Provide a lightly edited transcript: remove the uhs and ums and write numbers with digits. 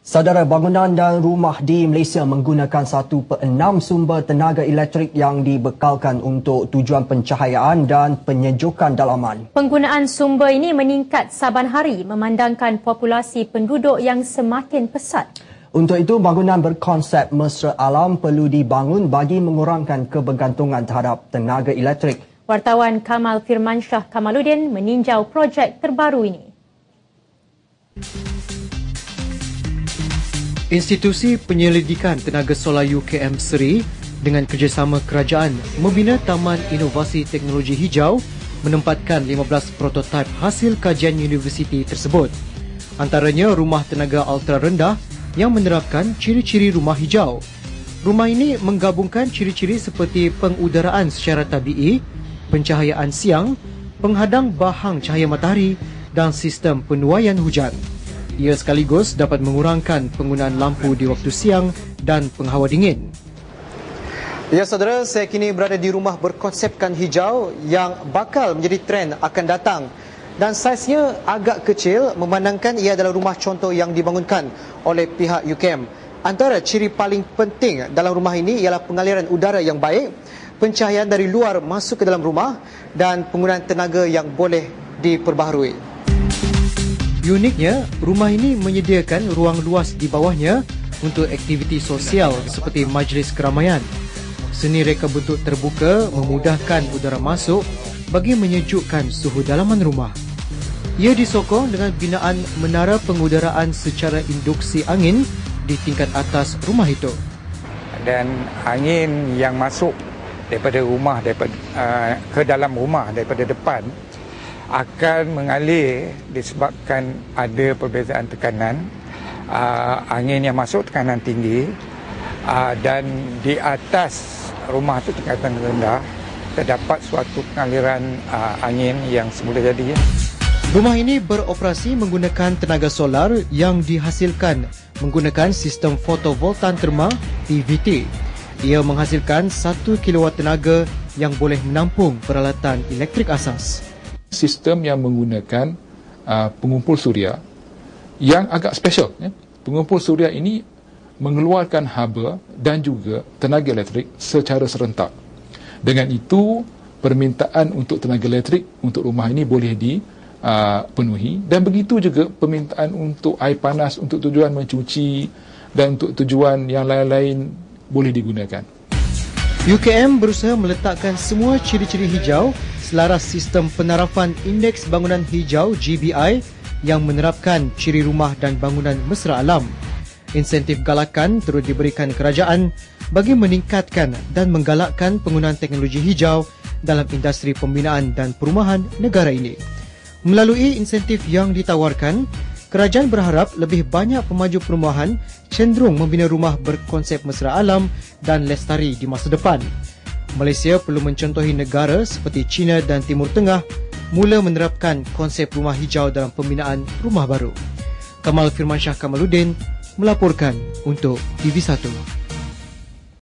Saudara, bangunan dan rumah di Malaysia menggunakan 1/6 sumber tenaga elektrik yang dibekalkan untuk tujuan pencahayaan dan penyejukan dalaman. Penggunaan sumber ini meningkat saban hari memandangkan populasi penduduk yang semakin pesat. Untuk itu, bangunan berkonsep mesra alam perlu dibangun bagi mengurangkan kebergantungan terhadap tenaga elektrik. Wartawan Kamal Firmansyah Kamaluddin meninjau projek terbaru ini. Institusi Penyelidikan Tenaga Solar UKM Seri dengan kerjasama kerajaan membina Taman Inovasi Teknologi Hijau menempatkan 15 prototipe hasil kajian universiti tersebut. Antaranya rumah tenaga ultra rendah yang menerapkan ciri-ciri rumah hijau. Rumah ini menggabungkan ciri-ciri seperti pengudaraan secara tabii, pencahayaan siang, penghadang bahang cahaya matahari dan sistem penuaian hujan. Ia sekaligus dapat mengurangkan penggunaan lampu di waktu siang dan penghawa dingin. Ya saudara, saya kini berada di rumah berkonsepkan hijau yang bakal menjadi trend akan datang. Dan saiznya agak kecil memandangkan ia adalah rumah contoh yang dibangunkan oleh pihak UKM. Antara ciri paling penting dalam rumah ini ialah pengaliran udara yang baik, pencahayaan dari luar masuk ke dalam rumah dan penggunaan tenaga yang boleh diperbaharui. Uniknya, rumah ini menyediakan ruang luas di bawahnya untuk aktiviti sosial seperti majlis keramaian. Seni reka bentuk terbuka memudahkan udara masuk bagi menyejukkan suhu dalaman rumah. Ia disokong dengan binaan menara pengudaraan secara induksi angin di tingkat atas rumah itu. Dan angin yang masuk daripada rumah ke dalam rumah daripada depan akan mengalir disebabkan ada perbezaan tekanan. Angin yang masuk tekanan tinggi dan di atas rumah itu tingkatan rendah terdapat suatu pengaliran angin yang semula jadi. Rumah ini beroperasi menggunakan tenaga solar yang dihasilkan menggunakan sistem fotovoltan terma PVT. Ia menghasilkan 1 kilowatt tenaga yang boleh menampung peralatan elektrik asas. Sistem yang menggunakan pengumpul suria yang agak special. Pengumpul suria ini mengeluarkan haba dan juga tenaga elektrik secara serentak. Dengan itu, permintaan untuk tenaga elektrik untuk rumah ini boleh dipenuhi dan begitu juga permintaan untuk air panas untuk tujuan mencuci dan untuk tujuan yang lain-lain boleh digunakan. UKM berusaha meletakkan semua ciri-ciri hijau selaras sistem penarafan Indeks Bangunan Hijau GBI yang menerapkan ciri rumah dan bangunan mesra alam. Insentif galakan turut diberikan kerajaan bagi meningkatkan dan menggalakkan penggunaan teknologi hijau dalam industri pembinaan dan perumahan negara ini. Melalui insentif yang ditawarkan, kerajaan berharap lebih banyak pemaju perumahan cenderung membina rumah berkonsep mesra alam dan lestari di masa depan. Malaysia perlu mencontohi negara seperti China dan Timur Tengah mula menerapkan konsep rumah hijau dalam pembinaan rumah baru. Kamal Firmansyah Kamaluddin melaporkan untuk TV1.